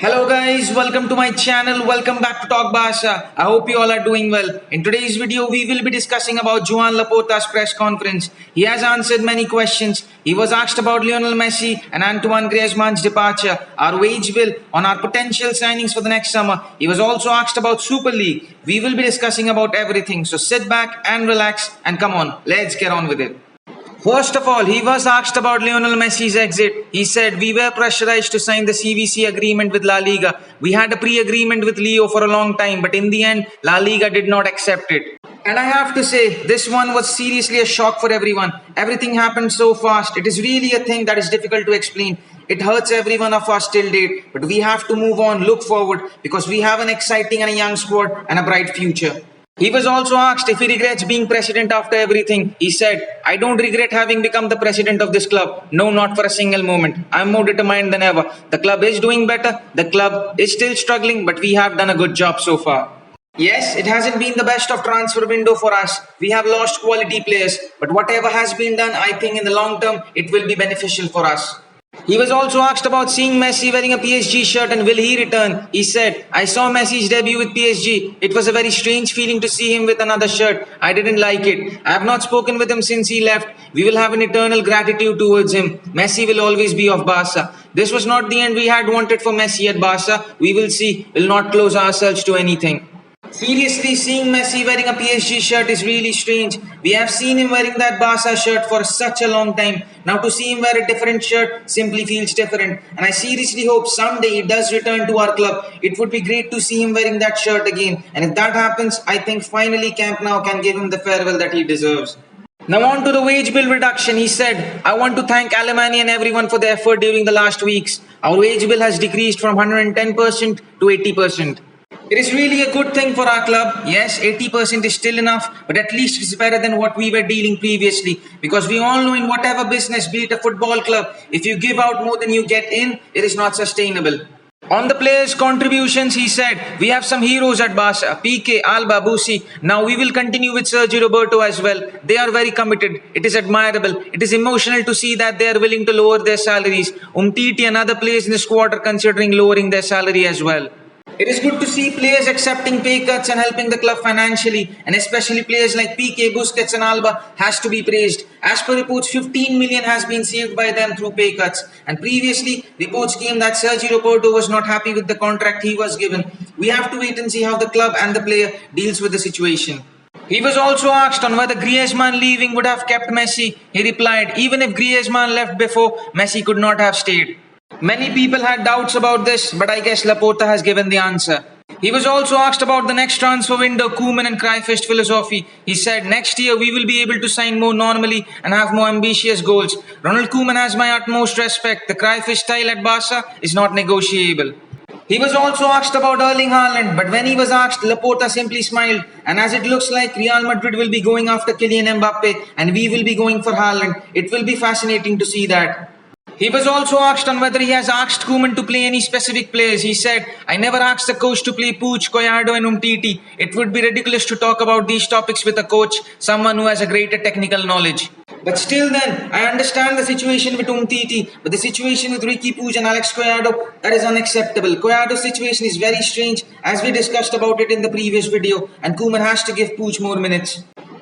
Hello guys, welcome to my channel. Welcome back to Talk Barca. I hope you all are doing well. In today's video, we will be discussing about Joan Laporta's press conference. He has answered many questions. He was asked about Lionel Messi and Antoine Griezmann's departure, our wage bill, on our potential signings for the next summer. He was also asked about Super League. We will be discussing about everything. So sit back and relax and come on, let's get on with it. First of all, he was asked about Lionel Messi's exit. He said, "We were pressurized to sign the CVC agreement with La Liga. We had a pre-agreement with Leo for a long time, but in the end, La Liga did not accept it." And I have to say, this one was seriously a shock for everyone. Everything happened so fast. It is really a thing that is difficult to explain. It hurts every one of us till date, but we have to move on, look forward, because we have an exciting and a young squad and a bright future. He was also asked if he regrets being president after everything. He said, "I don't regret having become the president of this club. No, not for a single moment. I'm more determined than ever. The club is doing better. The club is still struggling, but we have done a good job so far." Yes, it hasn't been the best of transfer window for us. We have lost quality players, but whatever has been done, I think in the long term, it will be beneficial for us. He was also asked about seeing Messi wearing a PSG shirt and will he return. He said, "I saw Messi's debut with PSG. It was a very strange feeling to see him with another shirt. I didn't like it. I have not spoken with him since he left. We will have an eternal gratitude towards him. Messi will always be of Barca. This was not the end we had wanted for Messi at Barca. We will see. We'll not close ourselves to anything." Seriously, seeing Messi wearing a PSG shirt is really strange. We have seen him wearing that Barca shirt for such a long time. Now to see him wear a different shirt simply feels different. And I seriously hope someday he does return to our club. It would be great to see him wearing that shirt again. And if that happens, I think finally Camp Nou can give him the farewell that he deserves. Now on to the wage bill reduction. He said, "I want to thank Alemany and everyone for their effort during the last weeks. Our wage bill has decreased from 110% to 80%. It is really a good thing for our club. Yes, 80% is still enough, but at least it's better than what we were dealing previously. Because we all know in whatever business, be it a football club, if you give out more than you get in, it is not sustainable." On the players' contributions, he said, "We have some heroes at Barca, PK, Alba, Busi. Now we will continue with Sergio Roberto as well. They are very committed. It is admirable. It is emotional to see that they are willing to lower their salaries. Umtiti and other players in the squad are considering lowering their salary as well. It is good to see players accepting pay cuts and helping the club financially, and especially players like PK, Busquets and Alba has to be praised. As per reports, 15 million has been saved by them through pay cuts. And previously, reports came that Sergio Roberto was not happy with the contract he was given. We have to wait and see how the club and the player deals with the situation. He was also asked on whether Griezmann leaving would have kept Messi. He replied, "Even if Griezmann left before, Messi could not have stayed." Many people had doubts about this, but I guess Laporta has given the answer. He was also asked about the next transfer window, Koeman and Cruyffist philosophy. He said, "Next year we will be able to sign more normally and have more ambitious goals. Ronald Koeman has my utmost respect. The Cruyffist style at Barca is not negotiable." He was also asked about Erling Haaland, but when he was asked, Laporta simply smiled. And as it looks like Real Madrid will be going after Kylian Mbappe and we will be going for Haaland, it will be fascinating to see that. He was also asked on whether he has asked Koeman to play any specific players. He said, "I never asked the coach to play Puig, Collado and Umtiti. It would be ridiculous to talk about these topics with a coach, someone who has a greater technical knowledge. But still then, I understand the situation with Umtiti, but the situation with Ricky Puig and Alex Collado, that is unacceptable. Collado's situation is very strange, as we discussed about it in the previous video, and Koeman has to give Puig more minutes."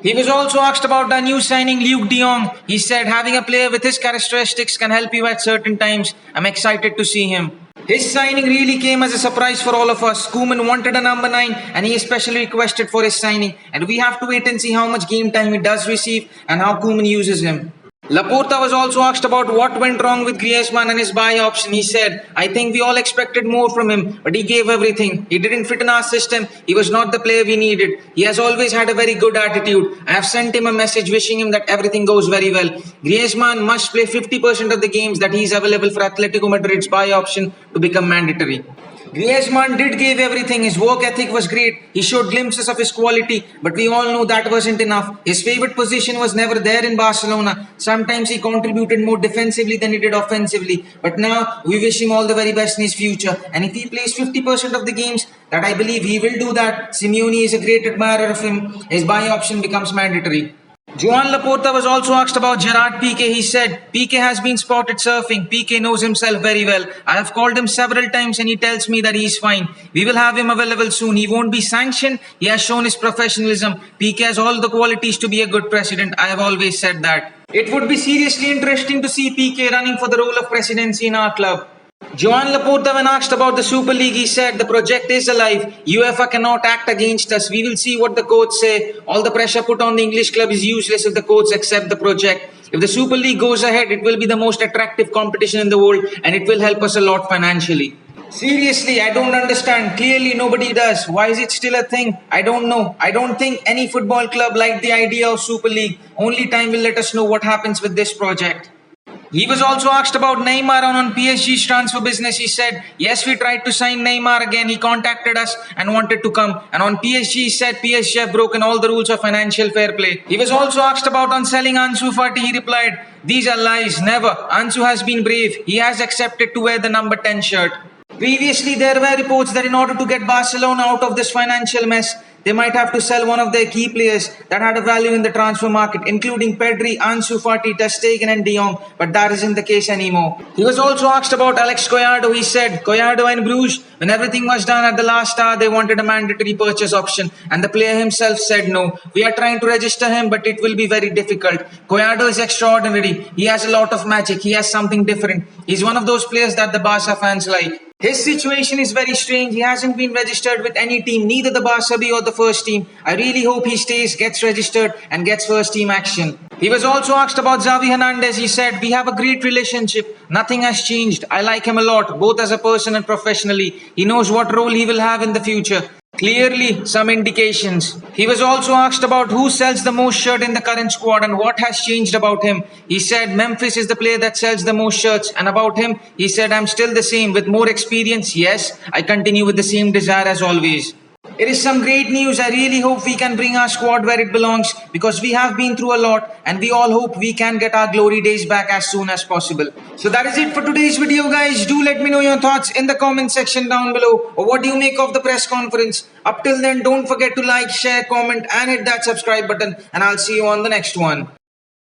He was also asked about the new signing Luke de Jong. He said, "Having a player with his characteristics can help you at certain times. I'm excited to see him." His signing really came as a surprise for all of us. Koeman wanted a number 9 and he especially requested for his signing. And we have to wait and see how much game time he does receive and how Koeman uses him. Laporta was also asked about what went wrong with Griezmann and his buy option. He said, "I think we all expected more from him, but he gave everything. He didn't fit in our system. He was not the player we needed. He has always had a very good attitude. I have sent him a message wishing him that everything goes very well. Griezmann must play 50% of the games that he is available for Atletico Madrid's buy option to become mandatory." Griezmann did give everything. His work ethic was great. He showed glimpses of his quality, but we all know that wasn't enough. His favorite position was never there in Barcelona. Sometimes he contributed more defensively than he did offensively. But now we wish him all the very best in his future. And if he plays 50% of the games, that I believe he will do that, Simeone is a great admirer of him. His buy option becomes mandatory. Joan Laporta was also asked about Gerard Piqué. He said, Piqué has been spotted surfing. Piqué knows himself very well. I have called him several times and he tells me that he's fine. We will have him available soon. He won't be sanctioned. He has shown his professionalism. Piqué has all the qualities to be a good president. I have always said that. It would be seriously interesting to see Piqué running for the role of presidency in our club. Joan Laporta, when asked about the Super League, he said, the project is alive. UEFA cannot act against us. We will see what the courts say. All the pressure put on the English club is useless if the courts accept the project. If the Super League goes ahead, it will be the most attractive competition in the world and it will help us a lot financially. Seriously, I don't understand. Clearly, nobody does. Why is it still a thing? I don't know. I don't think any football club liked the idea of Super League. Only time will let us know what happens with this project. He was also asked about Neymar on PSG's transfer business. He said, yes, we tried to sign Neymar again. He contacted us and wanted to come. And on PSG, he said PSG have broken all the rules of financial fair play. He was also asked about on selling Ansu Fati. He replied, these are lies. Never. Ansu has been brave. He has accepted to wear the number 10 shirt. Previously, there were reports that in order to get Barcelona out of this financial mess, they might have to sell one of their key players that had a value in the transfer market, including Pedri, Ansu Fati, Ter Stegen and De Jong, but that isn't the case anymore. He was also asked about Alex Collado. He said, Collado and Bruges, when everything was done at the last hour, they wanted a mandatory purchase option, and the player himself said no. We are trying to register him, but it will be very difficult. Collado is extraordinary. He has a lot of magic. He has something different. He's one of those players that the Barca fans like. His situation is very strange. He hasn't been registered with any team, neither the Barca B or the first team. I really hope he stays, gets registered and gets first team action. He was also asked about Xavi Hernandez. He said, we have a great relationship. Nothing has changed. I like him a lot, both as a person and professionally. He knows what role he will have in the future. Clearly, some indications. He was also asked about who sells the most shirt in the current squad and what has changed about him. He said Memphis is the player that sells the most shirts, and about him, he said I'm still the same with more experience. Yes, I continue with the same desire as always. It is some great news. I really hope we can bring our squad where it belongs because we have been through a lot and we all hope we can get our glory days back as soon as possible. So that is it for today's video, guys. Do let me know your thoughts in the comment section down below or what do you make of the press conference. Up till then, don't forget to like, share, comment and hit that subscribe button and I'll see you on the next one.